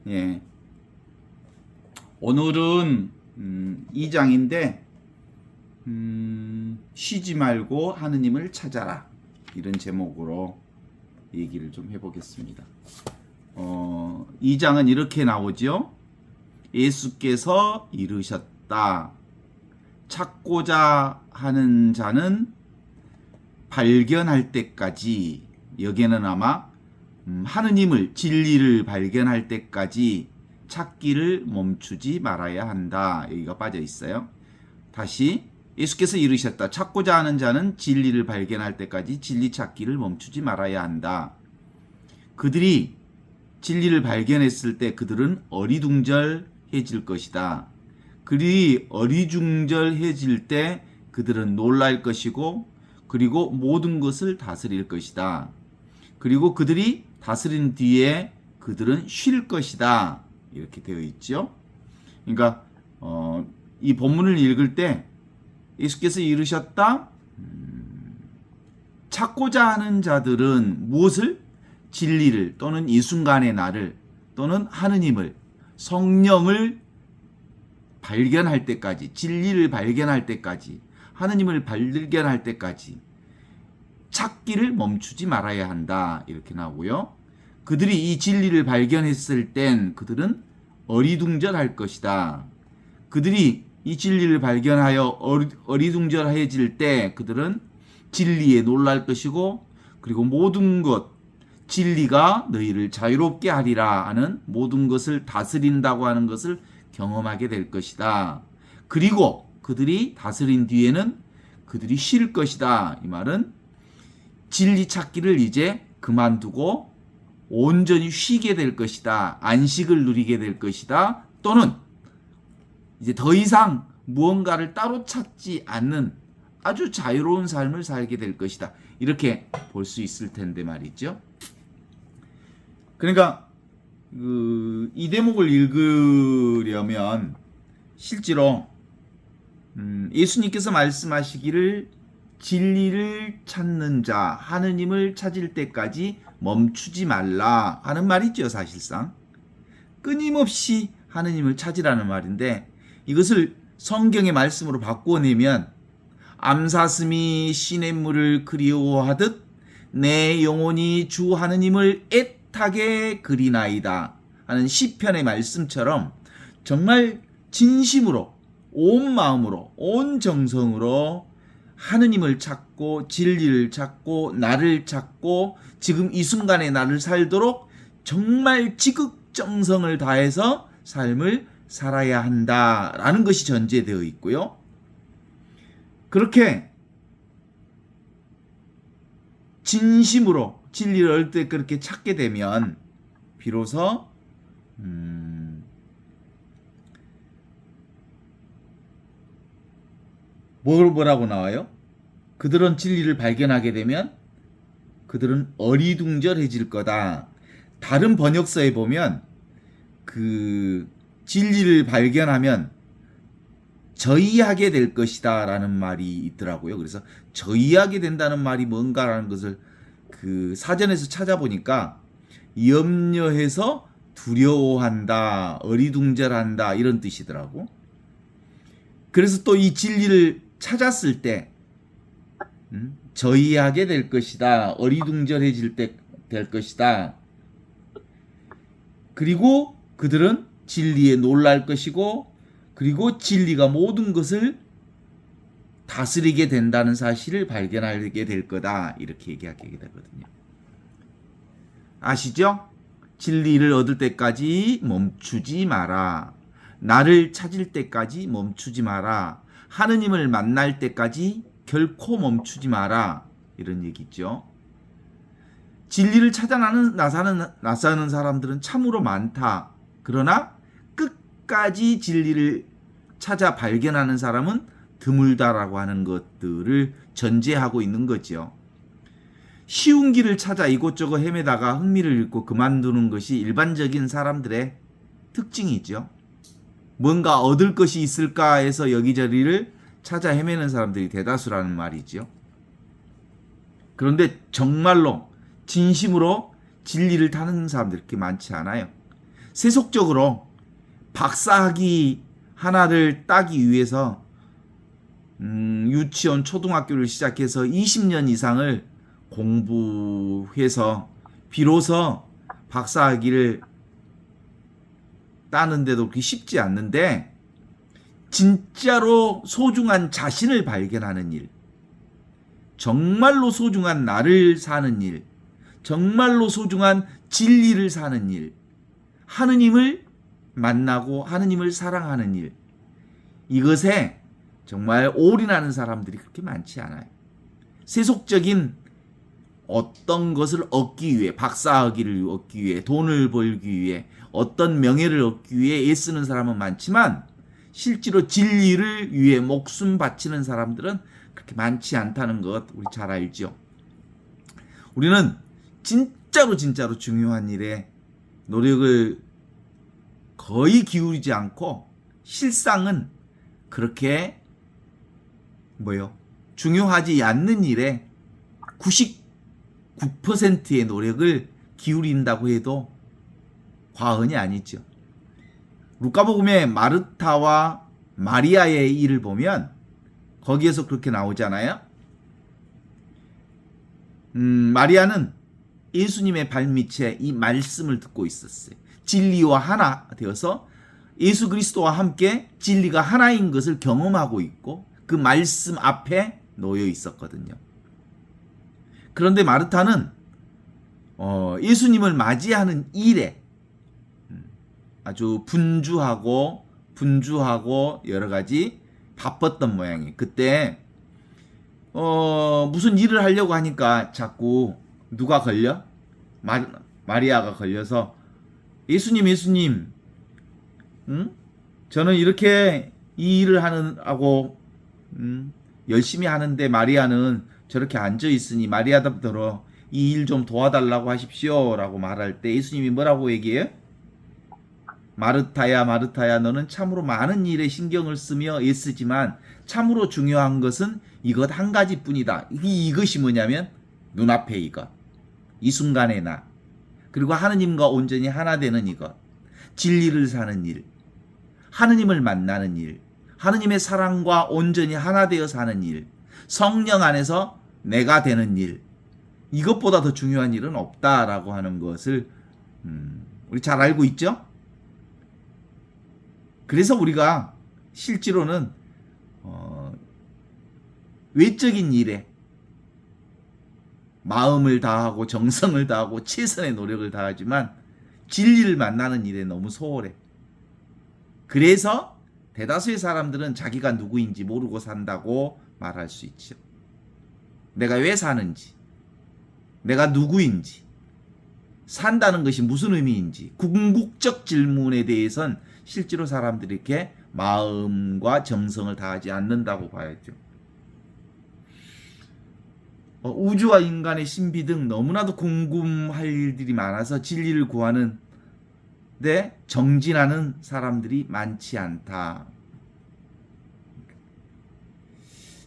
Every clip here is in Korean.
예. 오늘은 2장인데 쉬지 말고 하느님을 찾아라, 이런 제목으로 얘기를 좀 해보겠습니다. 2장은 이렇게 나오죠. 예수께서 이르셨다. 찾고자 하는 자는 발견할 때까지, 여기에는 아마 하느님을, 진리를 발견할 때까지 찾기를 멈추지 말아야 한다, 여기가 빠져 있어요. 다시, 예수께서 이르셨다. 찾고자 하는 자는 진리를 발견할 때까지 진리 찾기를 멈추지 말아야 한다. 그들이 진리를 발견했을 때 그들은 어리둥절해질 것이다. 그들이 어리둥절해질 때 그들은 놀랄 것이고, 그리고 모든 것을 다스릴 것이다. 그리고 그들이 다스린 뒤에 그들은 쉴 것이다, 이렇게 되어 있죠. 그러니까 이 본문을 읽을 때 예수께서 이르셨다. 찾고자 하는 자들은 무엇을? 진리를, 또는 이 순간의 나를, 또는 하느님을, 성령을 발견할 때까지, 진리를 발견할 때까지, 하느님을 발견할 때까지 찾기를 멈추지 말아야 한다, 이렇게 나오고요. 그들이 이 진리를 발견했을 땐 그들은 어리둥절할 것이다. 그들이 이 진리를 발견하여 어리둥절해질 때 그들은 진리에 놀랄 것이고, 그리고 모든 것, 진리가 너희를 자유롭게 하리라 하는 모든 것을 다스린다고 하는 것을 경험하게 될 것이다. 그리고 그들이 다스린 뒤에는 그들이 쉴 것이다. 이 말은 진리 찾기를 이제 그만두고 온전히 쉬게 될 것이다. 안식을 누리게 될 것이다. 또는 이제 더 이상 무언가를 따로 찾지 않는 아주 자유로운 삶을 살게 될 것이다. 이렇게 볼 수 있을 텐데 말이죠. 그러니까 이 대목을 읽으려면 실제로 예수님께서 말씀하시기를 진리를 찾는 자, 하느님을 찾을 때까지 멈추지 말라 하는 말이죠. 사실상 끊임없이 하느님을 찾으라는 말인데, 이것을 성경의 말씀으로 바꾸어내면 암사슴이 시냇물을 그리워하듯 내 영혼이 주 하느님을 애타게 그리나이다 하는 시편의 말씀처럼 정말 진심으로, 온 마음으로, 온 정성으로 하느님을 찾고 진리를 찾고 나를 찾고 지금 이 순간에 나를 살도록 정말 지극정성을 다해서 삶을 살아야 한다라는 것이 전제되어 있고요. 그렇게 진심으로 진리를 얻을 때 그렇게 찾게 되면 비로소 뭐라고 나와요? 그들은 진리를 발견하게 되면 그들은 어리둥절해질 거다. 다른 번역서에 보면 그 진리를 발견하면 저희하게 될 것이다 라는 말이 있더라고요. 그래서 저희하게 된다는 말이 뭔가라는 것을 그 사전에서 찾아보니까 염려해서 두려워한다, 어리둥절한다, 이런 뜻이더라고. 그래서 또 이 진리를 찾았을 때 저희하게 될 것이다, 어리둥절해질 때 될 것이다. 그리고 그들은 진리에 놀랄 것이고, 그리고 진리가 모든 것을 다스리게 된다는 사실을 발견하게 될 거다, 이렇게 얘기하게 되거든요. 아시죠? 진리를 얻을 때까지 멈추지 마라. 나를 찾을 때까지 멈추지 마라. 하느님을 만날 때까지 결코 멈추지 마라, 이런 얘기죠. 진리를 찾아 나서는 사람들은 참으로 많다. 그러나 끝까지 진리를 찾아 발견하는 사람은 드물다라고 하는 것들을 전제하고 있는 거죠. 쉬운 길을 찾아 이곳저곳 헤매다가 흥미를 잃고 그만두는 것이 일반적인 사람들의 특징이죠. 뭔가 얻을 것이 있을까 해서 여기저기를 찾아 헤매는 사람들이 대다수라는 말이죠. 그런데 정말로 진심으로 진리를 타는 사람들이 그렇게 많지 않아요. 세속적으로 박사학위 하나를 따기 위해서 유치원, 초등학교를 시작해서 20년 이상을 공부해서 비로소 박사학위를 따는데도 그렇게 쉽지 않는데, 진짜로 소중한 자신을 발견하는 일, 정말로 소중한 나를 사는 일, 정말로 소중한 진리를 사는 일, 하느님을 만나고 하느님을 사랑하는 일, 이것에 정말 올인하는 사람들이 그렇게 많지 않아요. 세속적인 어떤 것을 얻기 위해, 박사학위를 얻기 위해, 돈을 벌기 위해, 어떤 명예를 얻기 위해 애쓰는 사람은 많지만 실제로 진리를 위해 목숨 바치는 사람들은 그렇게 많지 않다는 것 우리 잘 알죠. 우리는 진짜로 중요한 일에 노력을 거의 기울이지 않고 실상은 그렇게 중요하지 않는 일에 99%의 노력을 기울인다고 해도 과언이 아니죠. 루카복음의 마르타와 마리아의 일을 보면 거기에서 그렇게 나오잖아요. 마리아는 예수님의 발밑에 이 말씀을 듣고 있었어요. 진리와 하나 되어서 예수 그리스도와 함께 진리가 하나인 것을 경험하고 있고 그 말씀 앞에 놓여 있었거든요. 그런데 마르타는 예수님을 맞이하는 일에 아주 분주하고 여러 가지 바빴던 모양이에요. 그때 무슨 일을 하려고 하니까 자꾸 누가 걸려? 마리아가 걸려서 예수님, 저는 이렇게 이 일을 하고 열심히 하는데 마리아는 저렇게 앉아 있으니 마리아답더러 이 일 좀 도와달라고 하십시오 라고 말할 때 예수님이 뭐라고 얘기해요? 마르타야 너는 참으로 많은 일에 신경을 쓰며 애쓰지만 참으로 중요한 것은 이것 한 가지뿐이다. 이것이 뭐냐면 눈앞에 이것, 이 순간의 나, 그리고 하느님과 온전히 하나 되는 이것, 진리를 사는 일, 하느님을 만나는 일, 하느님의 사랑과 온전히 하나 되어 사는 일, 성령 안에서 내가 되는 일, 이것보다 더 중요한 일은 없다라고 하는 것을 우리 잘 알고 있죠? 그래서 우리가 실제로는 외적인 일에 마음을 다하고 정성을 다하고 최선의 노력을 다하지만 진리를 만나는 일에 너무 소홀해. 그래서 대다수의 사람들은 자기가 누구인지 모르고 산다고 말할 수 있죠. 내가 왜 사는지, 내가 누구인지, 산다는 것이 무슨 의미인지 궁극적 질문에 대해선 실제로 사람들이 이렇게 마음과 정성을 다하지 않는다고 봐야죠. 우주와 인간의 신비 등 너무나도 궁금할 일들이 많아서 진리를 구하는데 정진하는 사람들이 많지 않다.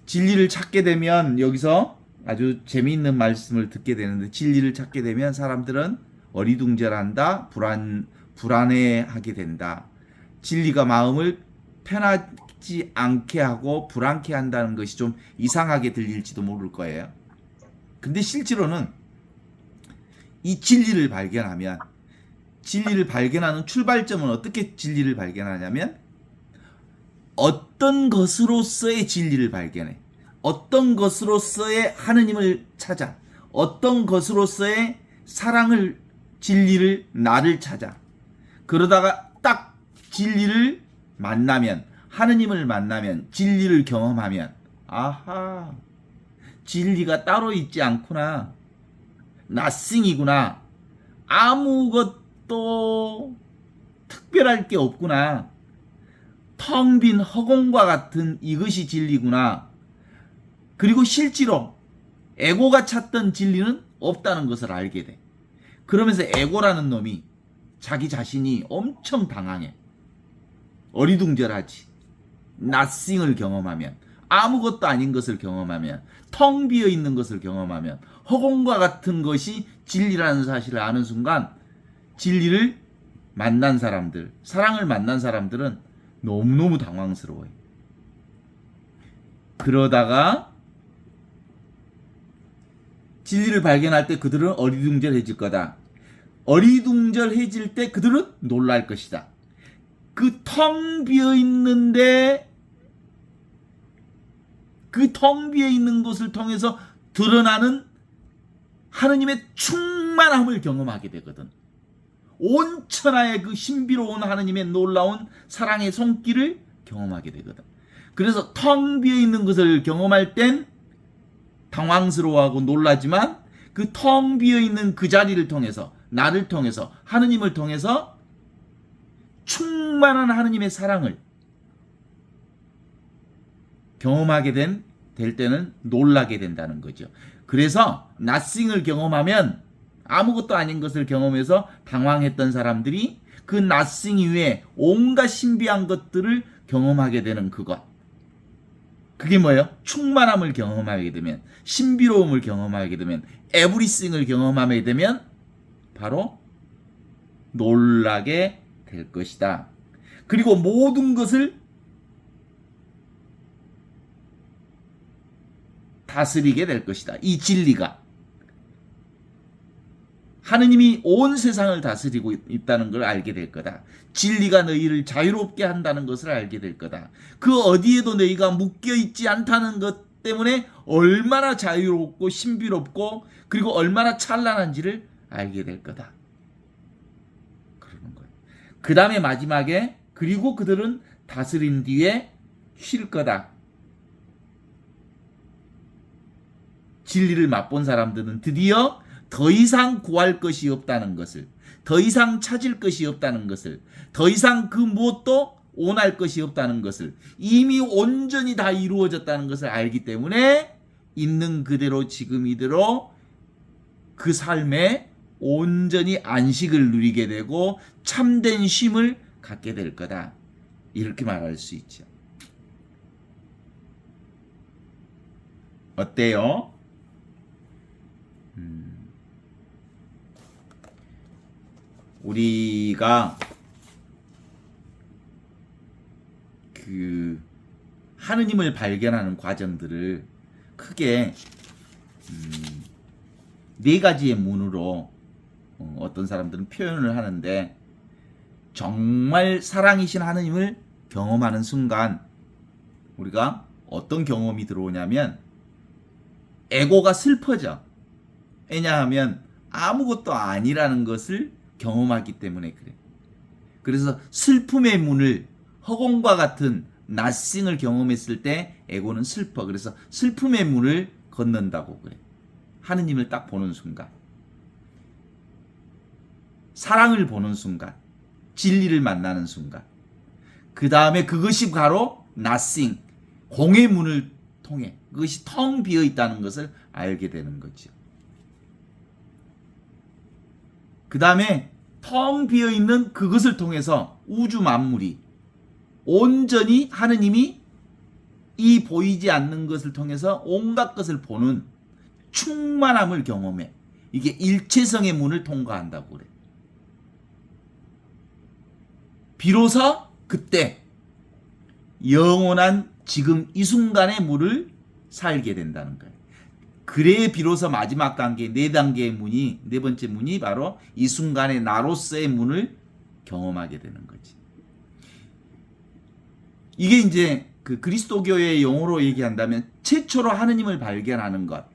진리를 찾게 되면, 여기서 아주 재미있는 말씀을 듣게 되는데, 진리를 찾게 되면 사람들은 어리둥절한다, 불안해하게 된다. 진리가 마음을 편하지 않게 하고 불안케 한다는 것이 좀 이상하게 들릴지도 모를 거예요. 근데 실제로는 이 진리를 발견하면, 진리를 발견하는 출발점은 어떻게 진리를 발견하냐면 어떤 것으로서의 진리를 발견해. 어떤 것으로서의 하느님을 찾아. 어떤 것으로서의 사랑을, 진리를, 나를 찾아. 그러다가 딱 진리를 만나면, 하느님을 만나면, 진리를 경험하면, 아하, 진리가 따로 있지 않구나. nothing이구나. 아무것도 특별할 게 없구나. 텅 빈 허공과 같은 이것이 진리구나. 그리고 실제로 에고가 찾던 진리는 없다는 것을 알게 돼. 그러면서 에고라는 놈이 자기 자신이 엄청 당황해. 어리둥절하지. nothing을 경험하면, 아무것도 아닌 것을 경험하면, 텅 비어 있는 것을 경험하면, 허공과 같은 것이 진리라는 사실을 아는 순간 진리를 만난 사람들, 사랑을 만난 사람들은 너무너무 당황스러워요. 그러다가 진리를 발견할 때 그들은 어리둥절해질 거다. 어리둥절해질 때 그들은 놀랄 것이다. 그 텅 비어 있는데 그 텅 비어 있는 곳을 통해서 드러나는 하느님의 충만함을 경험하게 되거든. 온 천하의 그 신비로운 하느님의 놀라운 사랑의 손길을 경험하게 되거든. 그래서 텅 비어 있는 것을 경험할 땐 당황스러워하고 놀라지만 그 텅 비어 있는 그 자리를 통해서, 나를 통해서, 하느님을 통해서 충만한 하느님의 사랑을 경험하게 될 때는 놀라게 된다는 거죠. 그래서 낫싱을 경험하면, 아무것도 아닌 것을 경험해서 당황했던 사람들이 그 낫싱 이후에 온갖 신비한 것들을 경험하게 되는 그것. 그게 뭐예요? 충만함을 경험하게 되면, 신비로움을 경험하게 되면, 에브리싱을 경험하게 되면 바로 놀라게 될 것이다. 그리고 모든 것을 다스리게 될 것이다. 이 진리가. 하느님이 온 세상을 다스리고 있다는 걸 알게 될 거다. 진리가 너희를 자유롭게 한다는 것을 알게 될 거다. 그 어디에도 너희가 묶여있지 않다는 것 때문에 얼마나 자유롭고 신비롭고 그리고 얼마나 찬란한지를 알게 될 거다. 그러는 거예요. 그 다음에 마지막에 그리고 그들은 다스린 뒤에 쉴 거다. 진리를 맛본 사람들은 드디어 더 이상 구할 것이 없다는 것을, 더 이상 찾을 것이 없다는 것을, 더 이상 그 무엇도 원할 것이 없다는 것을, 이미 온전히 다 이루어졌다는 것을 알기 때문에 있는 그대로 지금 이대로 그 삶에 온전히 안식을 누리게 되고 참된 쉼을 갖게 될 거다. 이렇게 말할 수 있죠. 어때요? 우리가 그 하느님을 발견하는 과정들을 크게 네 가지의 문으로 어떤 사람들은 표현을 하는데, 정말 사랑이신 하느님을 경험하는 순간 우리가 어떤 경험이 들어오냐면 에고가 슬퍼져. 왜냐하면 아무것도 아니라는 것을 경험하기 때문에 그래. 그래서 슬픔의 문을, 허공과 같은 낫싱을 경험했을 때 에고는 슬퍼. 그래서 슬픔의 문을 걷는다고 그래. 하느님을 딱 보는 순간, 사랑을 보는 순간, 진리를 만나는 순간, 그 다음에 그것이 바로 낫싱, 공의 문을 통해 그것이 텅 비어 있다는 것을 알게 되는 거죠. 그 다음에 텅 비어 있는 그것을 통해서 우주 만물이 온전히 하느님이 이 보이지 않는 것을 통해서 온갖 것을 보는 충만함을 경험해. 이게 일체성의 문을 통과한다고 그래. 비로소 그때 영원한 지금 이 순간의 문을 살게 된다는 거예요. 그래 비로소 마지막 단계, 네 단계의 문이, 네 번째 문이 바로 이 순간의 나로서의 문을 경험하게 되는 거지. 이게 이제 그 그리스도교의 용어로 얘기한다면 최초로 하느님을 발견하는 것,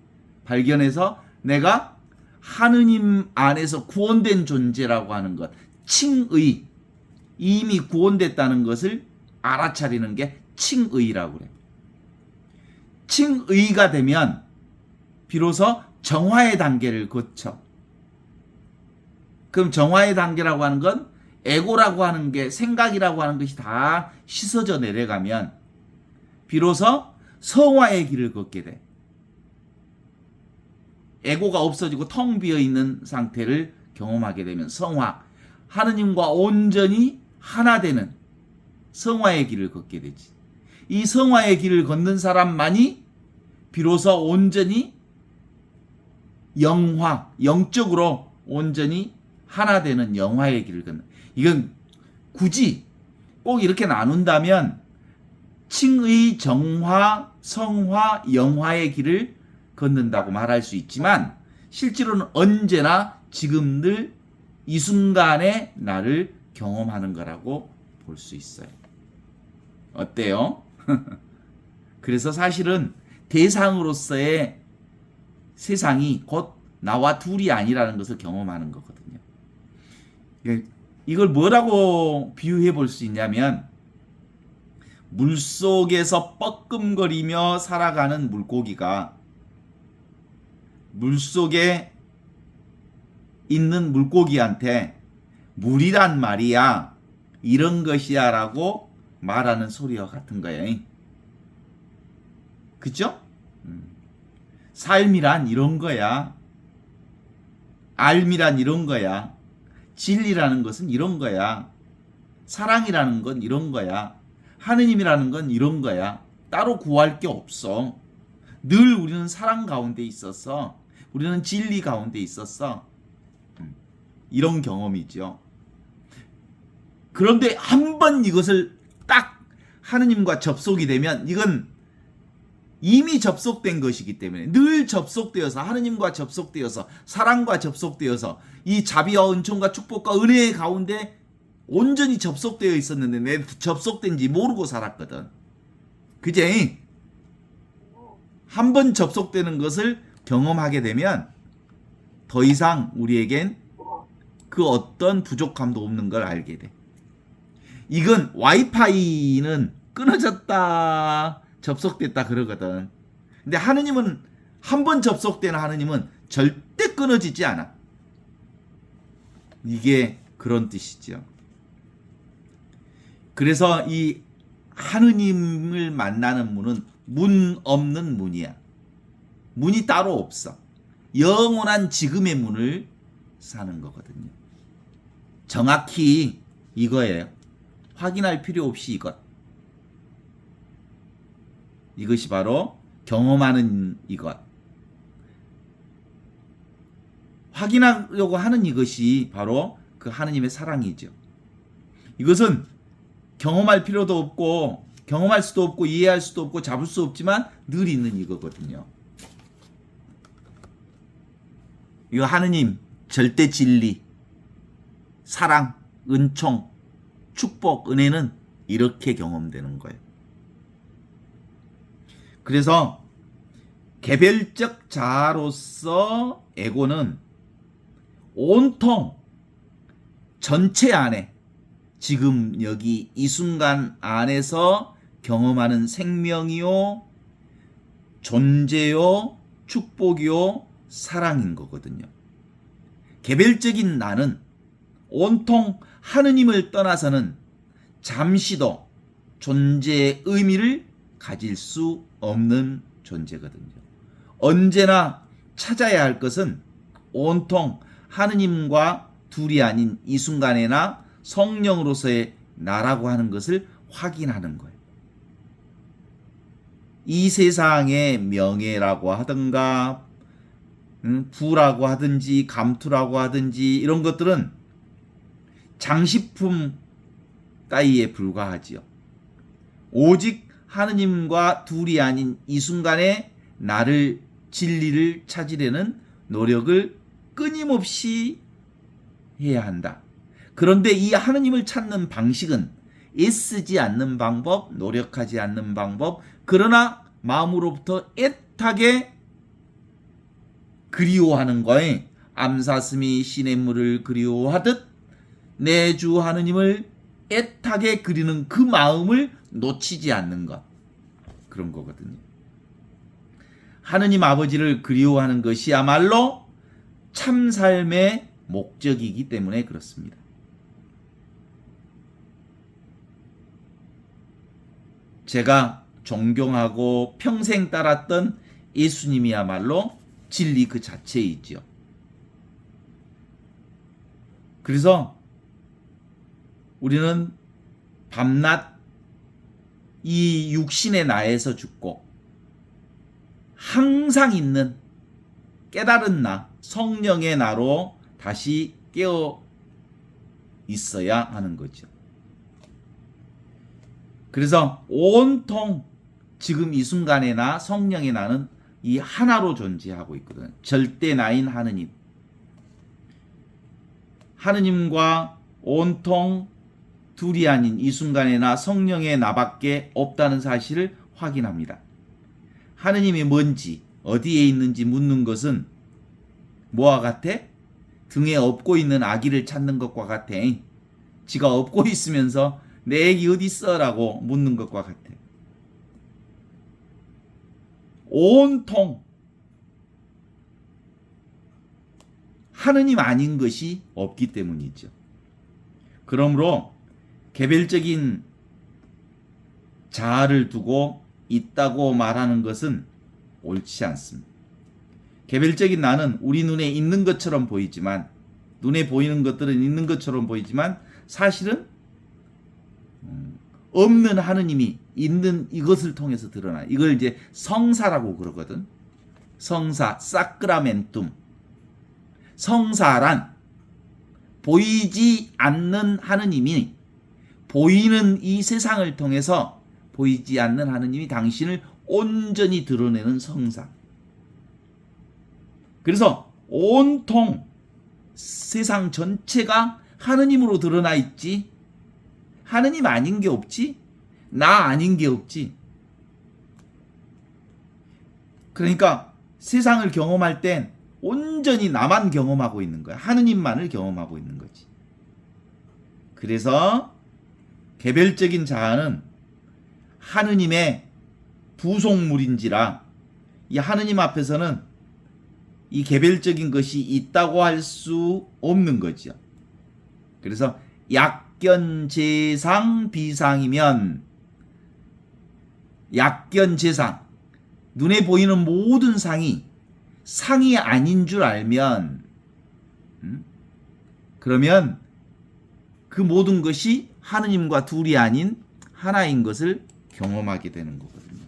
발견해서 내가 하느님 안에서 구원된 존재라고 하는 것, 칭의, 이미 구원됐다는 것을 알아차리는 게 칭의라고 그래. 칭의가 되면 비로소 정화의 단계를 거쳐. 그럼 정화의 단계라고 하는 건 에고라고 하는 게, 생각이라고 하는 것이 다 씻어져 내려가면 비로소 성화의 길을 걷게 돼. 에고가 없어지고 텅 비어 있는 상태를 경험하게 되면 성화, 하느님과 온전히 하나 되는 성화의 길을 걷게 되지. 이 성화의 길을 걷는 사람만이 비로소 온전히 영화, 영적으로 온전히 하나 되는 영화의 길을 걷는. 이건 굳이 꼭 이렇게 나눈다면 칭의, 정화, 성화, 영화의 길을 걷는다고 말할 수 있지만 실제로는 언제나 지금 늘 이 순간에 나를 경험하는 거라고 볼 수 있어요. 어때요? 그래서 사실은 대상으로서의 세상이 곧 나와 둘이 아니라는 것을 경험하는 거거든요. 이걸 뭐라고 비유해 볼 수 있냐면 물속에서 뻐끔거리며 살아가는 물고기가 물속에 있는 물고기한테 물이란 말이야, 이런 것이야 라고 말하는 소리와 같은 거예요. 그죠? 삶이란 이런 거야. 알미란 이런 거야. 진리라는 것은 이런 거야. 사랑이라는 건 이런 거야. 하느님이라는 건 이런 거야. 따로 구할 게 없어. 늘 우리는 사랑 가운데 있었어. 우리는 진리 가운데 있었어. 이런 경험이죠. 그런데 한 번 이것을 딱 하느님과 접속이 되면 이건 이미 접속된 것이기 때문에 늘 접속되어서 하느님과 접속되어서 사랑과 접속되어서 이 자비와 은총과 축복과 은혜의 가운데 온전히 접속되어 있었는데 내 접속된지 모르고 살았거든. 그제? 한 번 접속되는 것을 경험하게 되면 더 이상 우리에겐 그 어떤 부족함도 없는 걸 알게 돼. 이건 와이파이는 끊어졌다, 접속됐다 그러거든. 근데 하느님은 한 번 접속된 하느님은 절대 끊어지지 않아. 이게 그런 뜻이죠. 그래서 이 하느님을 만나는 문은 문 없는 문이야. 문이 따로 없어. 영원한 지금의 문을 사는 거거든요. 정확히 이거예요. 확인할 필요 없이 이것이 바로 경험하는 이것. 확인하려고 하는 이것이 바로 그 하느님의 사랑이죠. 이것은 경험할 필요도 없고 경험할 수도 없고 이해할 수도 없고 잡을 수 없지만 늘 있는 이거거든요. 이거 하느님, 절대 진리, 사랑, 은총, 축복, 은혜는 이렇게 경험되는 거예요. 그래서 개별적 자아로서 에고는 온통 전체 안에 지금 여기 이 순간 안에서 경험하는 생명이요, 존재요, 축복이요, 사랑인 거거든요. 개별적인 나는 온통 하느님을 떠나서는 잠시도 존재의 의미를 가질 수 없는 존재거든요. 언제나 찾아야 할 것은 온통 하느님과 둘이 아닌 이 순간에나 성령으로서의 나라고 하는 것을 확인하는 거예요. 이 세상의 명예라고 하든가 부라고 하든지 감투라고 하든지 이런 것들은 장식품 따위에 불과하지요. 오직 하느님과 둘이 아닌 이 순간에 나를 진리를 찾으려는 노력을 끊임없이 해야 한다. 그런데 이 하느님을 찾는 방식은 애쓰지 않는 방법, 노력하지 않는 방법, 그러나 마음으로부터 애타게 그리워하는 거에 암사슴이 시냇물을 그리워하듯 내 주 하느님을 애타게 그리는 그 마음을 놓치지 않는 것, 그런 거거든요. 하느님 아버지를 그리워하는 것이야말로 참 삶의 목적이기 때문에 그렇습니다. 제가 존경하고 평생 따랐던 예수님이야말로 진리 그 자체이지요. 그래서 우리는 밤낮 이 육신의 나에서 죽고 항상 있는 깨달은 나, 성령의 나로 다시 깨어 있어야 하는 거죠. 그래서 온통 지금 이 순간에 나, 성령의 나는 이 하나로 존재하고 있거든. 절대 나인 하느님. 하느님과 온통 둘이 아닌 이 순간에 나, 성령의 나밖에 없다는 사실을 확인합니다. 하느님이 뭔지, 어디에 있는지 묻는 것은 뭐와 같아? 등에 업고 있는 아기를 찾는 것과 같아. 지가 업고 있으면서 내 애기 어디 있어? 라고 묻는 것과 같아. 온통 하느님 아닌 것이 없기 때문이죠. 그러므로 개별적인 자아를 두고 있다고 말하는 것은 옳지 않습니다. 개별적인 나는 우리 눈에 있는 것처럼 보이지만, 눈에 보이는 것들은 있는 것처럼 보이지만 사실은 없는 하느님이 있는 이것을 통해서 드러나. 이걸 이제 성사라고 그러거든. 성사, 사크라멘툼. 성사란 보이지 않는 하느님이 보이는 이 세상을 통해서 보이지 않는 하느님이 당신을 온전히 드러내는 성사. 그래서 온통 세상 전체가 하느님으로 드러나 있지, 하느님 아닌 게 없지, 나 아닌 게 없지. 그러니까 세상을 경험할 땐 온전히 나만 경험하고 있는 거야. 하느님만을 경험하고 있는 거지. 그래서 개별적인 자아는 하느님의 부속물인지라 이 하느님 앞에서는 이 개별적인 것이 있다고 할 수 없는 거죠. 그래서 약견재상 비상이면, 약견재상, 눈에 보이는 모든 상이 상이 아닌 줄 알면, 그러면 그 모든 것이 하느님과 둘이 아닌 하나인 것을 경험하게 되는 거거든요.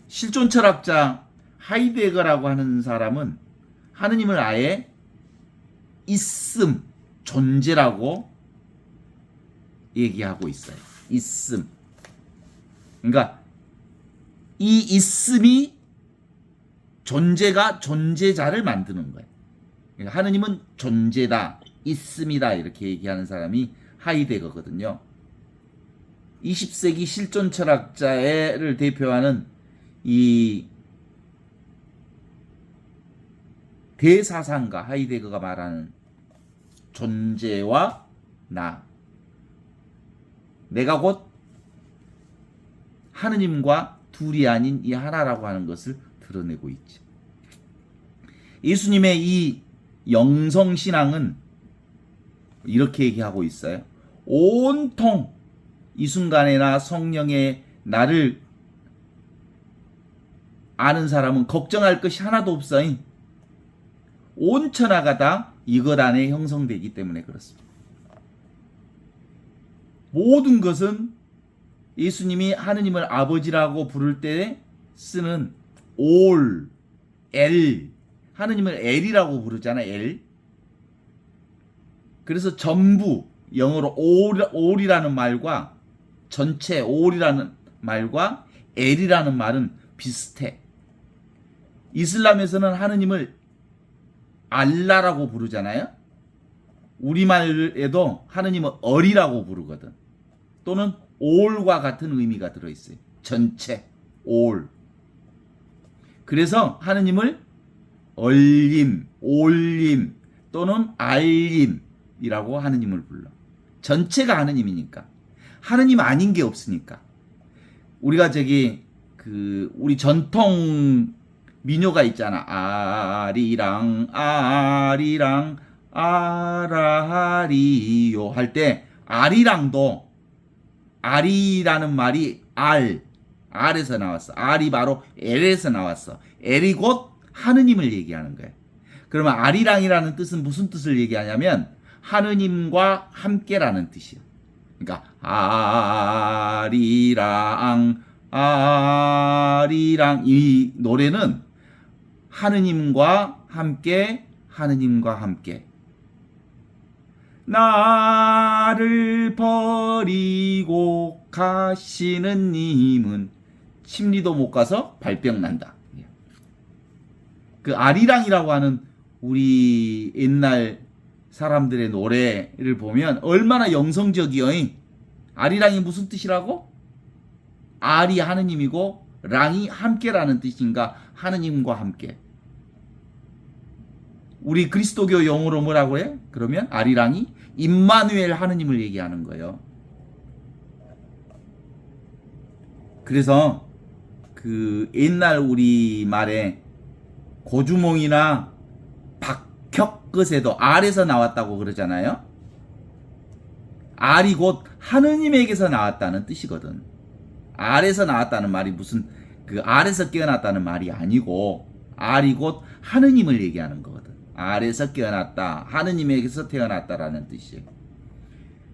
실존 철학자 하이데거라고 하는 사람은 하느님을 아예 있음, 존재라고 얘기하고 있어요. 있음. 그러니까 이 있음이 존재가 존재자를 만드는 거예요. 그러니까 하느님은 존재다, 있음이다 이렇게 얘기하는 사람이 하이데거거든요. 20세기 실존 철학자를 대표하는 이 대사상가 하이데거가 말하는 존재와 나, 내가 곧 하느님과 둘이 아닌 이 하나라고 하는 것을 드러내고 있죠. 예수님의 이 영성신앙은 이렇게 얘기하고 있어요. 온통 이 순간에나 성령의 나를 아는 사람은 걱정할 것이 하나도 없어. 온 천하가 다 이것 안에 형성되기 때문에 그렇습니다. 모든 것은 예수님이 하느님을 아버지라고 부를 때 쓰는 all, L, 하느님을 L이라고 부르잖아. L. 그래서 전부 영어로 all이라는 말과 전체 all이라는 말과 L이라는 말은 비슷해. 이슬람에서는 하느님을 알라라고 부르잖아요. 우리말에도 하느님은 얼이라고 부르거든. 또는 all과 같은 의미가 들어있어요. 전체, all. 그래서 하느님을 얼림, 올림 또는 알림이라고 하느님을 불러. 전체가 하느님이니까. 하느님 아닌 게 없으니까. 우리가 우리 전통 민요가 있잖아. 아리랑 아리랑 아라리요 할 때 아리랑도 아리라는 말이 알에서 나왔어. 알이 바로 엘에서 나왔어. 엘이 곧 하느님을 얘기하는 거예요. 그러면 아리랑이라는 뜻은 무슨 뜻을 얘기하냐면 하느님과 함께라는 뜻이에요. 그러니까 아리랑 아리랑 이 노래는 하느님과 함께 하느님과 함께 나를 버리고 가시는 님은 침리도 못 가서 발병 난다. 그 아리랑이라고 하는 우리 옛날 사람들의 노래를 보면 얼마나 영성적이요. 아리랑이 무슨 뜻이라고? 알이 하느님이고 랑이 함께라는 뜻인가? 하느님과 함께. 우리 그리스도교 용어로 뭐라고 해? 그러면 아리랑이 임마누엘 하느님을 얘기하는 거예요. 그래서 그 옛날 우리 말에 고주몽이나 박혁것에도 알에서 나왔다고 그러잖아요. 알이 곧 하느님에게서 나왔다는 뜻이거든. 알에서 나왔다는 말이 무슨 그 알에서 깨어났다는 말이 아니고 알이 곧 하느님을 얘기하는 거거든. 알에서 깨어났다, 하느님에게서 태어났다라는 뜻이에요.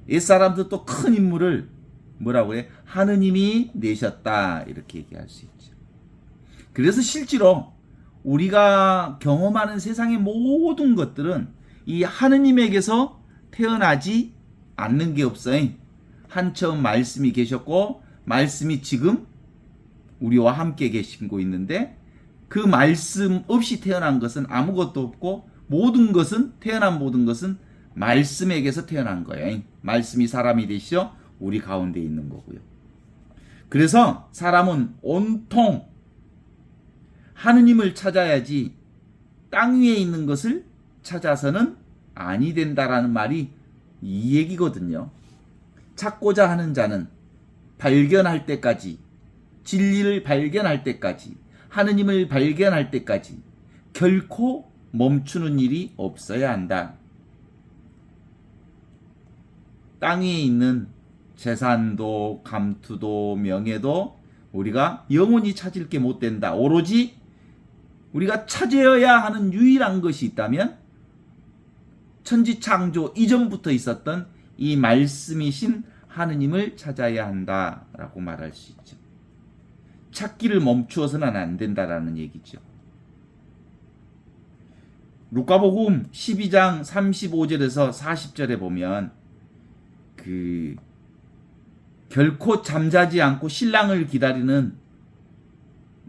옛사람도 또 큰 인물을 뭐라고 해? 하느님이 내셨다 이렇게 얘기할 수 있죠. 그래서 실제로 우리가 경험하는 세상의 모든 것들은 이 하느님에게서 태어나지 않는 게 없어요. 한처음 말씀이 계셨고 말씀이 지금 우리와 함께 계시고 있는데 그 말씀 없이 태어난 것은 아무것도 없고 모든 것은 태어난 모든 것은 말씀에게서 태어난 거예요. 말씀이 사람이 되시어 우리 가운데 있는 거고요. 그래서 사람은 온통 하느님을 찾아야지 땅 위에 있는 것을 찾아서는 아니 된다라는 말이 이 얘기거든요. 찾고자 하는 자는 발견할 때까지, 진리를 발견할 때까지, 하느님을 발견할 때까지 결코 멈추는 일이 없어야 한다. 땅 위에 있는 재산도 감투도 명예도 우리가 영원히 찾을 게 못 된다. 오로지 우리가 찾아야 하는 유일한 것이 있다면 천지창조 이전부터 있었던 이 말씀이신 하느님을 찾아야 한다라고 말할 수 있죠. 찾기를 멈추어서는 안 된다라는 얘기죠. 루카복음 12장 35절에서 40절에 보면 그 결코 잠자지 않고 신랑을 기다리는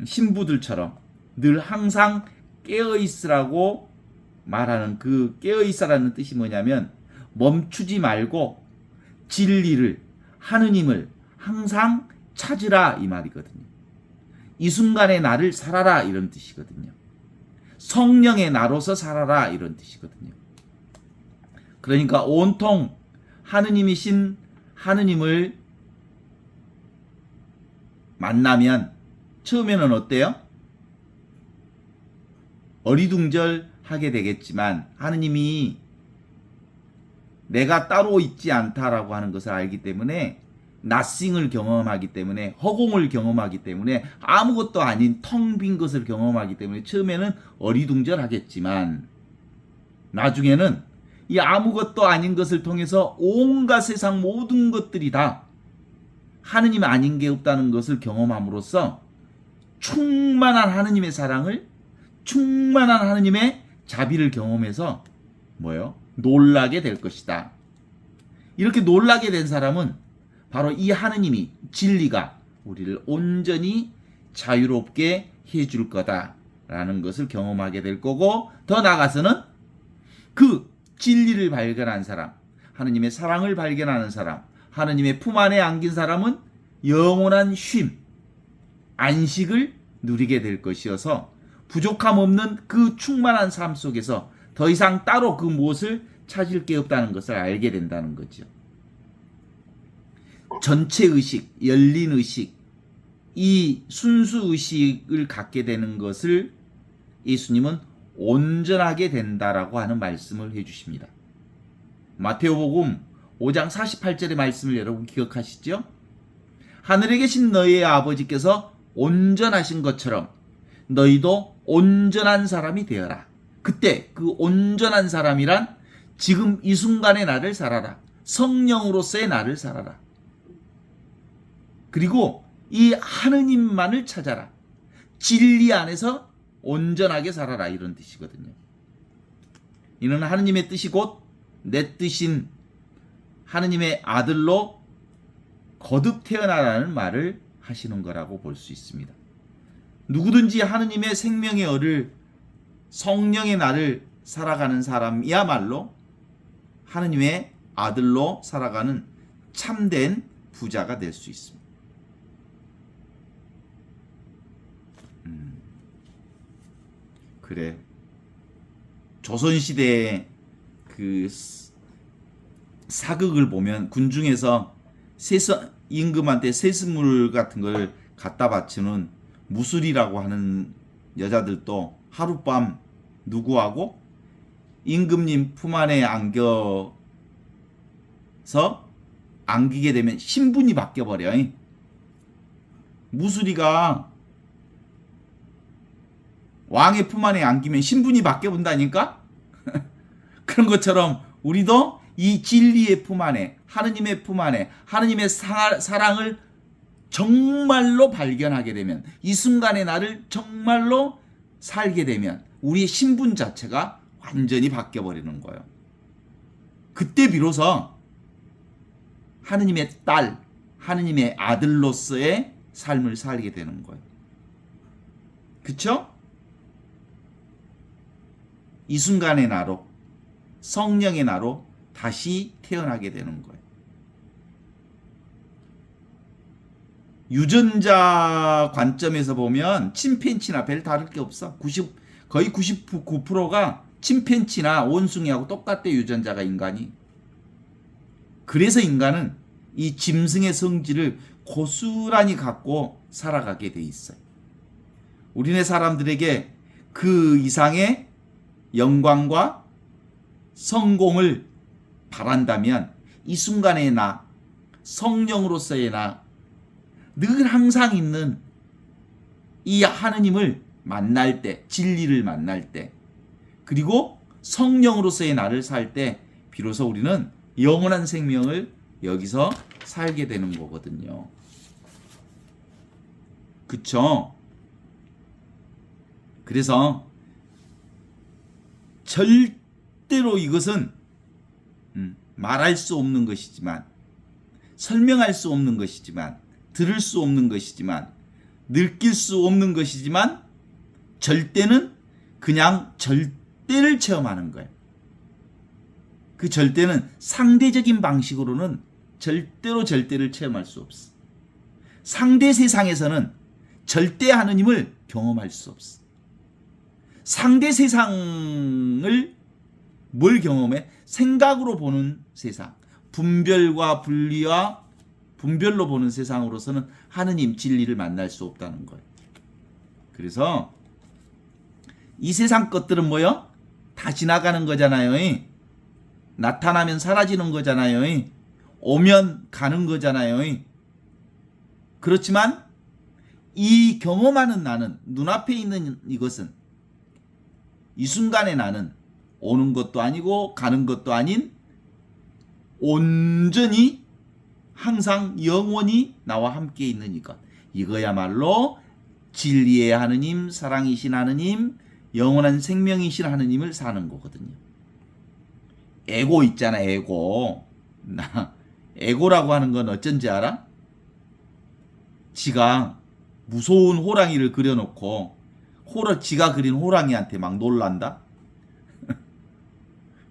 신부들처럼 늘 항상 깨어 있으라고 말하는 그 깨어 있으라는 뜻이 뭐냐면 멈추지 말고 진리를 하느님을 항상 찾으라 이 말이거든요. 이 순간의 나를 살아라 이런 뜻이거든요. 성령의 나로서 살아라 이런 뜻이거든요. 그러니까 온통 하느님이신 하느님을 만나면 처음에는 어때요? 어리둥절하게 되겠지만 하느님이 내가 따로 있지 않다라고 하는 것을 알기 때문에 nothing을 경험하기 때문에 허공을 경험하기 때문에 아무것도 아닌 텅 빈 것을 경험하기 때문에 처음에는 어리둥절하겠지만 나중에는 이 아무것도 아닌 것을 통해서 온갖 세상 모든 것들이 다 하느님 아닌 게 없다는 것을 경험함으로써 충만한 하느님의 사랑을 충만한 하느님의 자비를 경험해서 뭐예요? 놀라게 될 것이다. 이렇게 놀라게 된 사람은 바로 이 하느님이 진리가 우리를 온전히 자유롭게 해줄 거다라는 것을 경험하게 될 거고 더 나아가서는 그 진리를 발견한 사람, 하느님의 사랑을 발견하는 사람, 하느님의 품 안에 안긴 사람은 영원한 쉼, 안식을 누리게 될 것이어서 부족함 없는 그 충만한 삶 속에서 더 이상 따로 그 무엇을 찾을 게 없다는 것을 알게 된다는 거죠. 전체 의식, 열린 의식, 이 순수 의식을 갖게 되는 것을 예수님은 온전하게 된다라고 하는 말씀을 해주십니다. 마태오복음 5장 48절의 말씀을 여러분 기억하시죠? 하늘에 계신 너희의 아버지께서 온전하신 것처럼 너희도 온전한 사람이 되어라. 그때 그 온전한 사람이란 지금 이 순간의 나를 살아라. 성령으로서의 나를 살아라. 그리고 이 하느님만을 찾아라. 진리 안에서 온전하게 살아라. 이런 뜻이거든요. 이는 하느님의 뜻이 곧 내 뜻인 하느님의 아들로 거듭 태어나라는 말을 하시는 거라고 볼 수 있습니다. 누구든지 하느님의 생명의 얼을 성령의 날을 살아가는 사람이야말로 하느님의 아들로 살아가는 참된 부자가 될 수 있습니다. 그래. 조선시대의 그 사극을 보면 군중에서 임금한테 세습물 같은 걸 갖다 바치는 무술이라고 하는 여자들도 하룻밤 누구하고 임금님 품 안에 안겨서 안기게 되면 신분이 바뀌어버려. 무술이가 왕의 품 안에 안기면 신분이 바뀌어본다니까? 그런 것처럼 우리도 이 진리의 품 안에, 하느님의 품 안에, 하느님의 사랑을 정말로 발견하게 되면, 이 순간의 나를 정말로 살게 되면 우리의 신분 자체가 완전히 바뀌어버리는 거예요. 그때 비로소 하느님의 딸, 하느님의 아들로서의 삶을 살게 되는 거예요. 그쵸? 이 순간의 나로, 성령의 나로 다시 태어나게 되는 거예요. 유전자 관점에서 보면 침팬지나 별 다를 게 없어. 거의 99%가 침팬지나 원숭이하고 똑같대, 유전자가 인간이. 그래서 인간은 이 짐승의 성질을 고스란히 갖고 살아가게 돼 있어요. 우리네 사람들에게 그 이상의 영광과 성공을 바란다면 이 순간의 나, 성령으로서의 나, 늘 항상 있는 이 하느님을 만날 때, 진리를 만날 때, 그리고 성령으로서의 나를 살 때 비로소 우리는 영원한 생명을 여기서 살게 되는 거거든요. 그쵸? 그래서 절대로 이것은 말할 수 없는 것이지만, 설명할 수 없는 것이지만, 들을 수 없는 것이지만, 느낄 수 없는 것이지만, 절대는 그냥 절대를 체험하는 거예요. 그 절대는 상대적인 방식으로는 절대로 절대를 체험할 수 없어. 상대 세상에서는 절대 하느님을 경험할 수 없어. 상대 세상을 뭘 경험해? 생각으로 보는 세상, 분별과 분리와 분별로 보는 세상으로서는 하느님 진리를 만날 수 없다는 거예요. 그래서 이 세상 것들은 뭐요? 다 지나가는 거잖아요. 나타나면 사라지는 거잖아요. 오면 가는 거잖아요. 그렇지만 이 경험하는 나는, 눈앞에 있는 이것은, 이 순간의 나는 오는 것도 아니고 가는 것도 아닌 온전히 항상 영원히 나와 함께 있는 이것, 이거야말로 진리의 하느님, 사랑이신 하느님, 영원한 생명이신 하느님을 사는 거거든요. 에고 있잖아, 에고. 에고라고 하는 건 어쩐지 알아? 지가 무서운 호랑이를 그려놓고 지가 그린 호랑이한테 막 놀란다?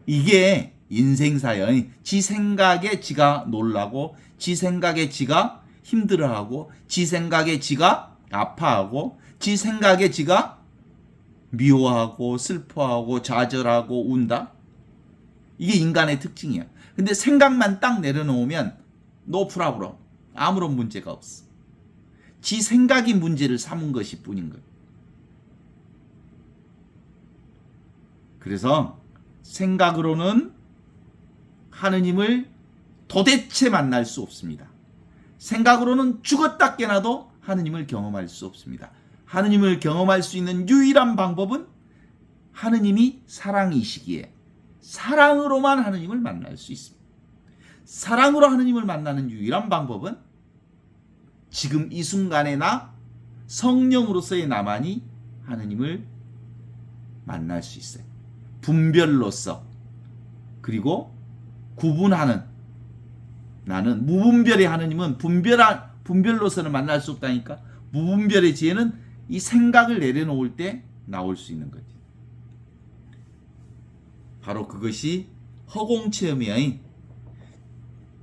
이게 인생사예요. 지 생각에 지가 놀라고, 지 생각에 지가 힘들어하고, 지 생각에 지가 아파하고, 지 생각에 지가 미워하고 슬퍼하고 좌절하고 운다? 이게 인간의 특징이야. 근데 생각만 딱 내려놓으면 노 프라브럼, 아무런 문제가 없어. 지 생각이 문제를 삼은 것이 뿐인 거예요. 그래서 생각으로는 하느님을 도대체 만날 수 없습니다. 생각으로는 죽었다 깨나도 하느님을 경험할 수 없습니다. 하느님을 경험할 수 있는 유일한 방법은 하느님이 사랑이시기에 사랑으로만 하느님을 만날 수 있습니다. 사랑으로 하느님을 만나는 유일한 방법은 지금 이 순간의 나, 성령으로서의 나만이 하느님을 만날 수 있어요. 분별로서, 그리고 구분하는, 나는 무분별의 하느님은 분별로서는 만날 수 없다니까. 무분별의 지혜는 이 생각을 내려놓을 때 나올 수 있는 거지. 바로 그것이 허공체험이야.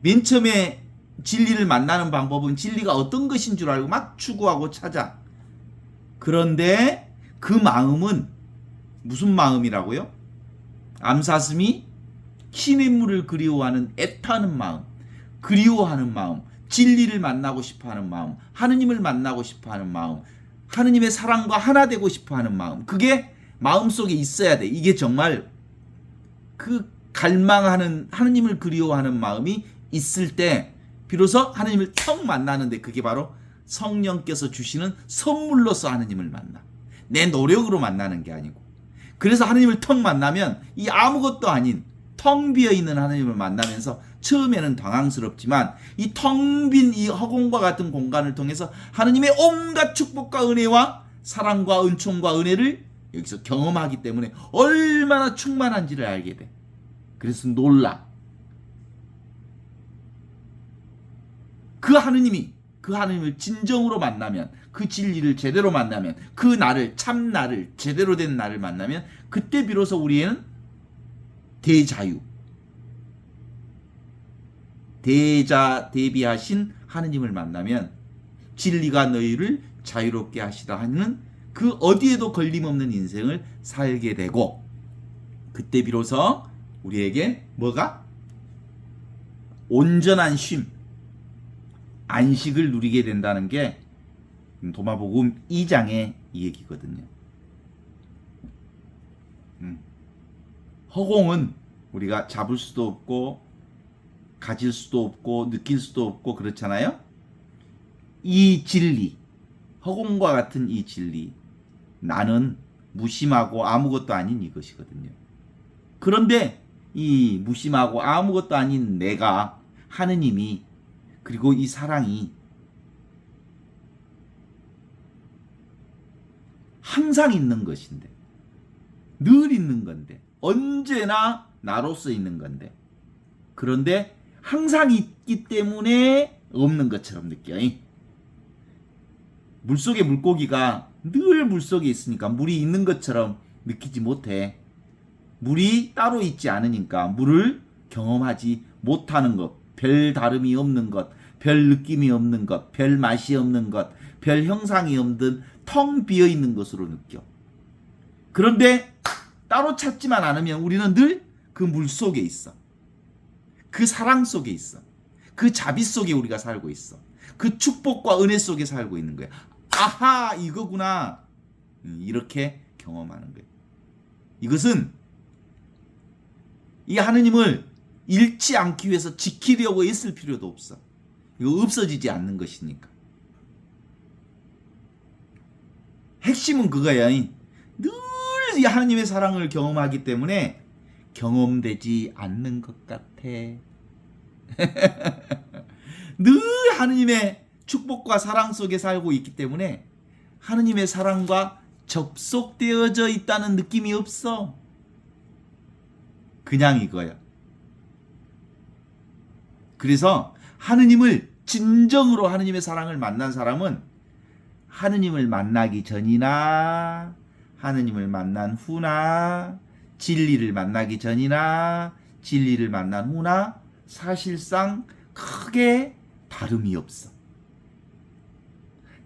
맨 처음에 진리를 만나는 방법은 진리가 어떤 것인 줄 알고 막 추구하고 찾아. 그런데 그 마음은 무슨 마음이라고요? 암사슴이 흰 인물을 그리워하는 애타는 마음, 그리워하는 마음, 진리를 만나고 싶어하는 마음, 하느님을 만나고 싶어하는 마음, 하느님의 사랑과 하나 되고 싶어하는 마음, 그게 마음속에 있어야 돼. 이게 정말 그 갈망하는, 하느님을 그리워하는 마음이 있을 때 비로소 하느님을 턱 만나는데, 그게 바로 성령께서 주시는 선물로서 하느님을 만나. 내 노력으로 만나는 게 아니고. 그래서 하느님을 턱 만나면 이 아무것도 아닌 텅 비어있는 하느님을 만나면서 처음에는 당황스럽지만 이 텅 빈 이 허공과 같은 공간을 통해서 하느님의 온갖 축복과 은혜와 사랑과 은총과 은혜를 여기서 경험하기 때문에 얼마나 충만한지를 알게 돼. 그래서 놀라. 그 하느님을 진정으로 만나면, 그 진리를 제대로 만나면, 그 나를, 참 나를, 제대로 된 나를 만나면, 그때 비로소 우리에는 대자유, 대비하신 하느님을 만나면 진리가 너희를 자유롭게 하시라 하는 그 어디에도 걸림없는 인생을 살게 되고, 그때 비로소 우리에게 뭐가? 온전한 쉼, 안식을 누리게 된다는 게 도마복음 2장의 이 얘기거든요. 허공은 우리가 잡을 수도 없고 가질 수도 없고 느낄 수도 없고 그렇잖아요. 이 진리, 허공과 같은 이 진리, 나는 무심하고 아무것도 아닌 이것이거든요. 그런데 이 무심하고 아무것도 아닌 내가, 하느님이, 그리고 이 사랑이 항상 있는 것인데, 늘 있는 건데, 언제나 나로서 있는 건데, 그런데 항상 있기 때문에 없는 것처럼 느껴. 물속의 물고기가 늘 물속에 있으니까 물이 있는 것처럼 느끼지 못해. 물이 따로 있지 않으니까 물을 경험하지 못하는 것, 별 다름이 없는 것, 별 느낌이 없는 것, 별 맛이 없는 것, 별 형상이 없는 텅 비어있는 것으로 느껴. 그런데 따로 찾지만 않으면 우리는 늘 그 물 속에 있어. 그 사랑 속에 있어. 그 자비 속에 우리가 살고 있어. 그 축복과 은혜 속에 살고 있는 거야. 아하, 이거구나. 이렇게 경험하는 거예요. 이것은 이 하느님을 잃지 않기 위해서 지키려고 애쓸 필요도 없어. 이거 없어지지 않는 것이니까. 핵심은 그거야. 늘 이 하느님의 사랑을 경험하기 때문에 경험되지 않는 것 같아. 늘 하느님의 축복과 사랑 속에 살고 있기 때문에 하느님의 사랑과 접속되어져 있다는 느낌이 없어. 그냥 이거야. 그래서 하느님을 진정으로, 하느님의 사랑을 만난 사람은 하느님을 만나기 전이나 하느님을 만난 후나, 진리를 만나기 전이나 진리를 만난 후나 사실상 크게 다름이 없어.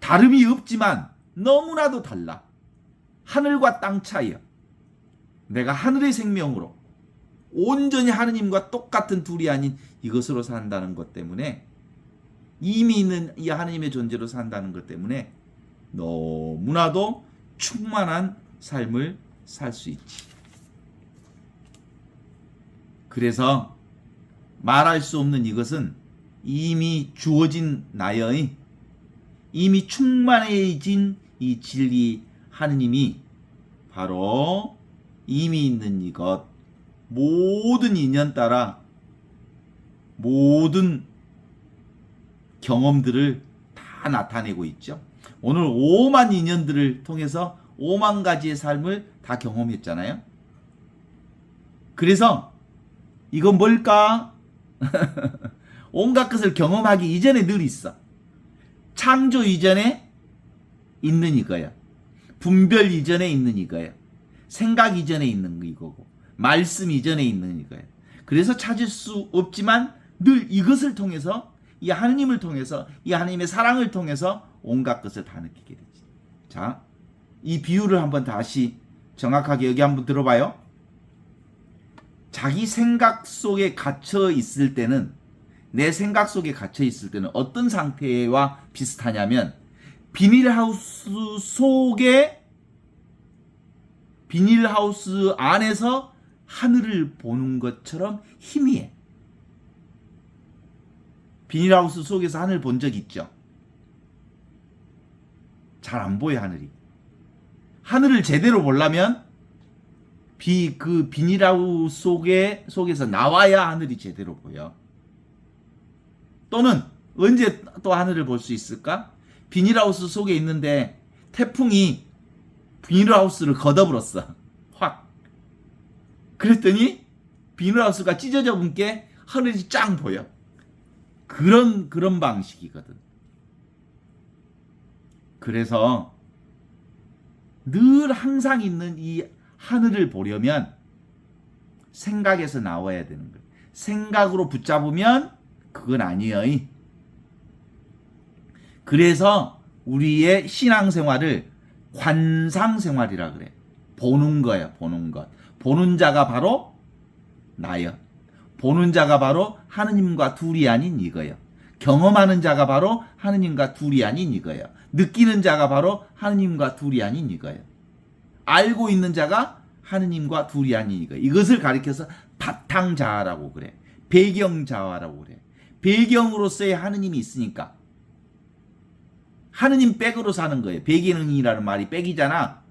다름이 없지만 너무나도 달라. 하늘과 땅 차이야. 내가 하늘의 생명으로 온전히 하느님과 똑같은 둘이 아닌 이것으로 산다는 것 때문에, 이미 있는 이 하느님의 존재로 산다는 것 때문에 너무나도 충만한 삶을 살 수 있지. 그래서 말할 수 없는 이것은 이미 주어진 나의, 이미 충만해진 이 진리 하느님이 바로 이미 있는 이것, 모든 인연 따라 모든 경험들을 다 나타내고 있죠. 오늘 5만 인연들을 통해서 5만 가지의 삶을 다 경험했잖아요. 그래서 이건 뭘까? 온갖 것을 경험하기 이전에 늘 있어. 창조 이전에 있는 이거야. 분별 이전에 있는 이거야. 생각 이전에 있는 이거고, 말씀 이전에 있는 이거야. 그래서 찾을 수 없지만 늘 이것을 통해서, 이 하느님을 통해서, 이 하느님의 사랑을 통해서 온갖 것을 다 느끼게 되지. 자, 이 비유를 한번 다시 정확하게 여기 한번 들어봐요. 자기 생각 속에 갇혀 있을 때는, 내 생각 속에 갇혀 있을 때는 어떤 상태와 비슷하냐면, 비닐하우스 안에서 하늘을 보는 것처럼 희미해. 비닐하우스 속에서 하늘 본 적 있죠? 잘 안 보여, 하늘이. 하늘을 제대로 보려면 그 비닐하우스 속에서 나와야 하늘이 제대로 보여. 또는 언제 또 하늘을 볼 수 있을까? 비닐하우스 속에 있는데 태풍이 비닐하우스를 걷어버렸어. 확. 그랬더니 비닐하우스가 찢어져 본 게 하늘이 짱 보여. 그런 방식이거든. 그래서 늘 항상 있는 이 하늘을 보려면 생각에서 나와야 되는 거예요. 생각으로 붙잡으면 그건 아니에요. 그래서 우리의 신앙생활을 관상생활이라 그래. 보는 거야, 보는 것. 보는 자가 바로 나야. 보는 자가 바로 하느님과 둘이 아닌 이거야. 경험하는 자가 바로 하느님과 둘이 아닌 이거야. 느끼는 자가 바로 하느님과 둘이 아닌 이거야. 알고 있는 자가 하느님과 둘이 아닌 이거야. 이것을 가리켜서 바탕자아라고 그래. 배경자아라고 그래. 배경으로서의 하느님이 있으니까 하느님 백으로 사는 거예요. 배경이라는 말이 백이잖아.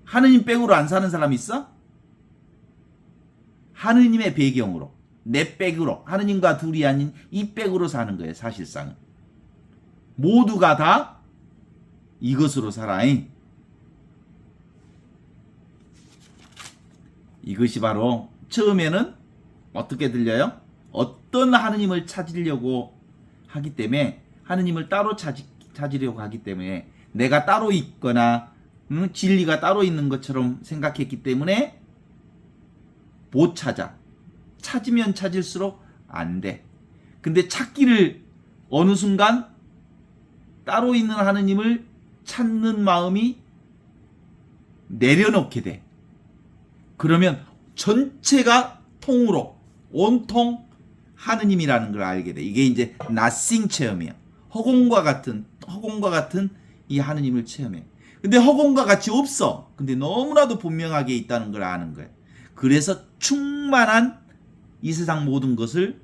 하느님 백으로 안 사는 사람 있어? 하느님의 배경으로, 내 백으로, 하느님과 둘이 아닌 이 백으로 사는 거예요. 사실상은 모두가 다 이것으로 살아. 이것이 바로 처음에는 어떻게 들려요? 어떤 하느님을 찾으려고 하기 때문에, 하느님을 따로 찾으려고 하기 때문에, 내가 따로 있거나 진리가 따로 있는 것처럼 생각했기 때문에 못 찾아. 찾으면 찾을수록 안 돼. 근데 찾기를 어느 순간 따로 있는 하느님을 찾는 마음이 내려놓게 돼. 그러면 전체가 통으로 온통 하느님이라는 걸 알게 돼. 이게 이제 나싱 체험이야. 허공과 같은 이 하느님을 체험해. 근데 허공과 같이 없어. 근데 너무나도 분명하게 있다는 걸 아는 거야. 그래서 충만한 이 세상 모든 것을,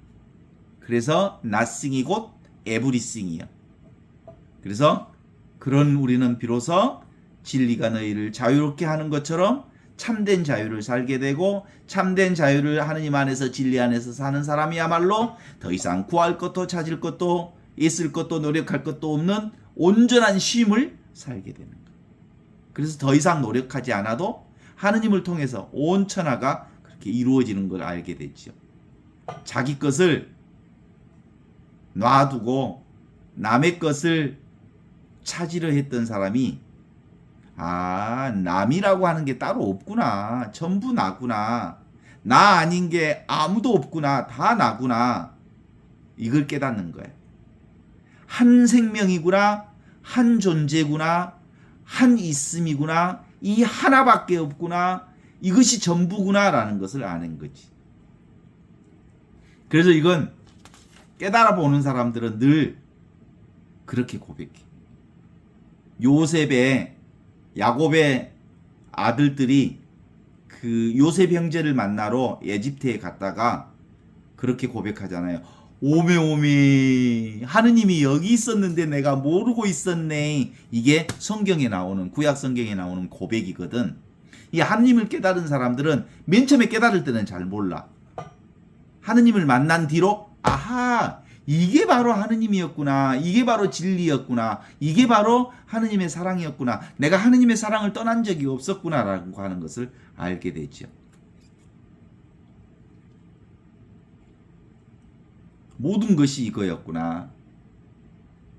그래서 nothing이 곧 everything이야. 그래서 그런 우리는 비로소 진리가 너희를 자유롭게 하는 것처럼 참된 자유를 살게 되고, 참된 자유를 하느님 안에서 진리 안에서 사는 사람이야말로 더 이상 구할 것도 찾을 것도 있을 것도 노력할 것도 없는 온전한 쉼을 살게 되는 거예요. 그래서 더 이상 노력하지 않아도 하느님을 통해서 온 천하가 그렇게 이루어지는 걸 알게 되죠. 자기 것을 놔두고 남의 것을 찾으려 했던 사람이, 아, 남이라고 하는 게 따로 없구나. 전부 나구나. 나 아닌 게 아무도 없구나. 다 나구나. 이걸 깨닫는 거예요. 한 생명이구나. 한 존재구나. 한 있음이구나. 이 하나밖에 없구나. 이것이 전부구나. 라는 것을 아는 거지. 그래서 이건 깨달아 보는 사람들은 늘 그렇게 고백해. 야곱의 아들들이 그 요셉 형제를 만나러 에집트에 갔다가 그렇게 고백하잖아요. 오메 하느님이 여기 있었는데 내가 모르고 있었네. 이게 성경에 나오는, 구약 성경에 나오는 고백이거든. 이 하느님을 깨달은 사람들은 맨 처음에 깨달을 때는 잘 몰라. 하느님을 만난 뒤로 아하, 이게 바로 하느님이었구나. 이게 바로 진리였구나. 이게 바로 하느님의 사랑이었구나. 내가 하느님의 사랑을 떠난 적이 없었구나라고 하는 것을 알게 되죠. 모든 것이 이거였구나.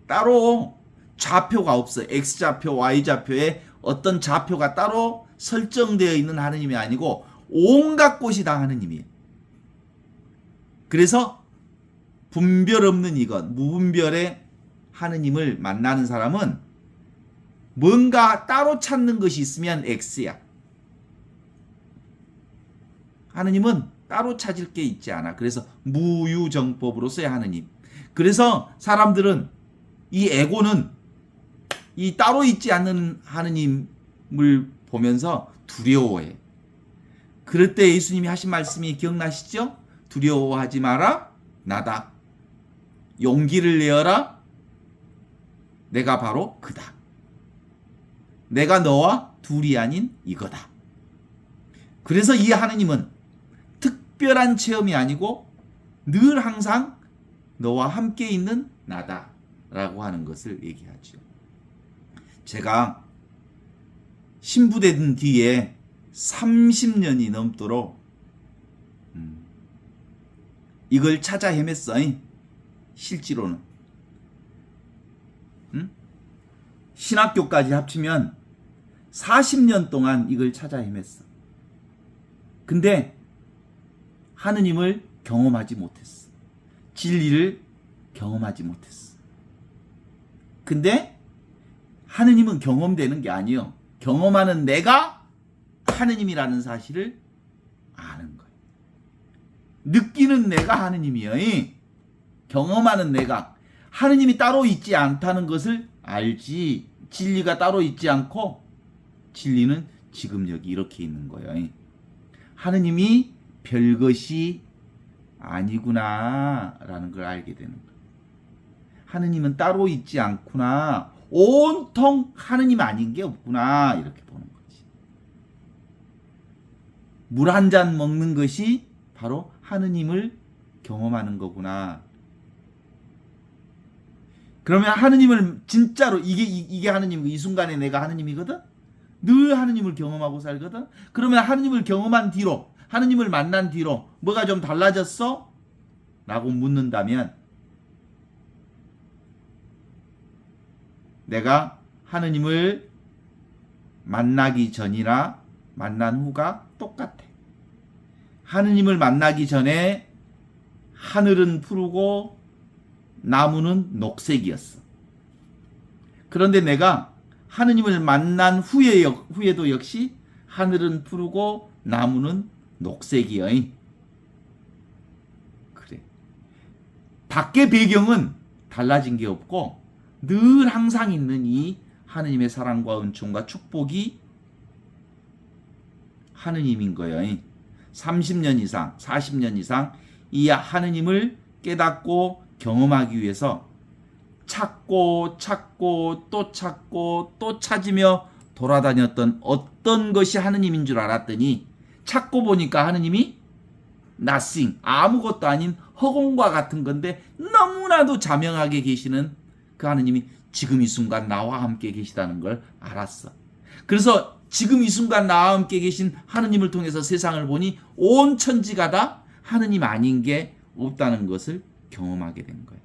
따로 좌표가 없어. X좌표, Y좌표에 어떤 좌표가 따로 설정되어 있는 하느님이 아니고 온갖 곳이 다 하느님이에요. 그래서 분별 없는 이것, 무분별의 하느님을 만나는 사람은 뭔가 따로 찾는 것이 있으면 X야. 하느님은 따로 찾을 게 있지 않아. 그래서 무유정법으로서의 하느님. 그래서 사람들은 이 에고는 이 따로 있지 않는 하느님을 보면서 두려워해. 그럴 때 예수님이 하신 말씀이 기억나시죠? 두려워하지 마라. 나다. 용기를 내어라. 내가 바로 그다. 내가 너와 둘이 아닌 이거다. 그래서 이 하느님은 특별한 체험이 아니고 늘 항상 너와 함께 있는 나다 라고 하는 것을 얘기하죠. 제가 신부된 뒤에 30년이 넘도록 이걸 찾아 헤맸어. 실제로는 신학교까지 합치면 40년 동안 이걸 찾아 헤맸어. 근데 하느님을 경험하지 못했어. 진리를 경험하지 못했어. 근데 하느님은 경험되는 게 아니요. 경험하는 내가 하느님이라는 사실을 아는 거예요. 느끼는 내가 하느님이에요. 경험하는 내가 하느님이 따로 있지 않다는 것을 알지. 진리가 따로 있지 않고 진리는 지금 여기 이렇게 있는 거예요. 하느님이 별것이 아니구나 라는 걸 알게 되는 거예요. 하느님은 따로 있지 않구나. 온통 하느님 아닌 게 없구나. 이렇게 보는 거지. 물 한 잔 먹는 것이 바로 하느님을 경험하는 거구나. 그러면 하느님을 진짜로 이게 하느님, 이 순간에 내가 하느님이거든? 늘 하느님을 경험하고 살거든? 그러면 하느님을 경험한 뒤로, 하느님을 만난 뒤로 뭐가 좀 달라졌어? 라고 묻는다면 내가 하느님을 만나기 전이나 만난 후가 똑같아. 하느님을 만나기 전에 하늘은 푸르고 나무는 녹색이었어. 그런데 내가 하느님을 만난 후에도 역시 하늘은 푸르고 나무는 녹색이여. 그래. 밖의 배경은 달라진 게 없고 늘 항상 있는 이 하느님의 사랑과 은총과 축복이 하느님인 거예요. 30년 이상, 40년 이상 이 하느님을 깨닫고 경험하기 위해서 찾고 또 찾고 또 찾으며 돌아다녔던 어떤 것이 하느님인 줄 알았더니 찾고 보니까 하느님이 nothing, 아무것도 아닌 허공과 같은 건데 너무나도 자명하게 계시는 그 하느님이 지금 이 순간 나와 함께 계시다는 걸 알았어. 그래서 지금 이 순간 나와 함께 계신 하느님을 통해서 세상을 보니 온 천지가 다 하느님 아닌 게 없다는 것을 경험하게 된 거예요.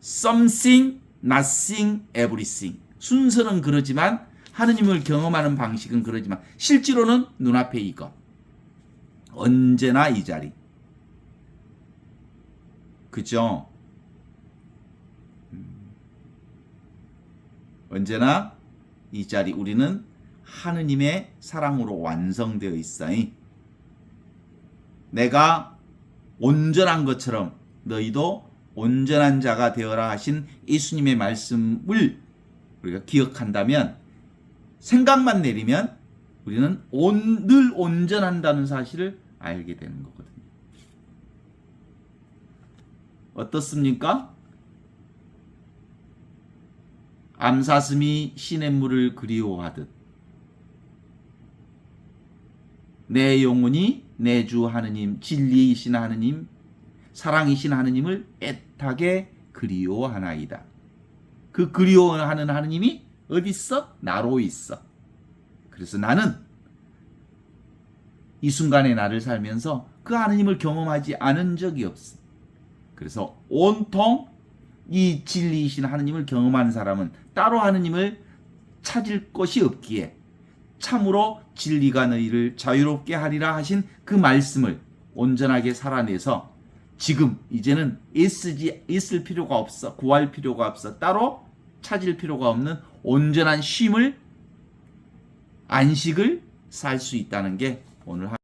Something, nothing, everything. 순서는 그러지만 하느님을 경험하는 방식은 그러지만 실제로는 눈앞에 이거. 언제나 이 자리. 그죠? 언제나 이 자리. 우리는 하느님의 사랑으로 완성되어 있어. 내가 온전한 것처럼 너희도 온전한 자가 되어라 하신 예수님의 말씀을 우리가 기억한다면, 생각만 내리면 우리는 늘 온전한다는 사실을 알게 되는 거거든요. 어떻습니까? 암사슴이 시냇물을 그리워하듯 내 영혼이 내 주 하느님, 진리이신 하느님, 사랑이신 하느님을 애타게 그리워하나이다. 그 그리워하는 하느님이 어디 있어? 나로 있어. 그래서 나는 이 순간의 나를 살면서 그 하느님을 경험하지 않은 적이 없어. 그래서 온통 이 진리이신 하느님을 경험하는 사람은 따로 하느님을 찾을 것이 없기에 참으로 진리가 너희를 자유롭게 하리라 하신 그 말씀을 온전하게 살아내서 지금 이제는 있을 필요가 없어, 구할 필요가 없어, 따로 찾을 필요가 없는 온전한 쉼을, 안식을 살 수 있다는 게 오늘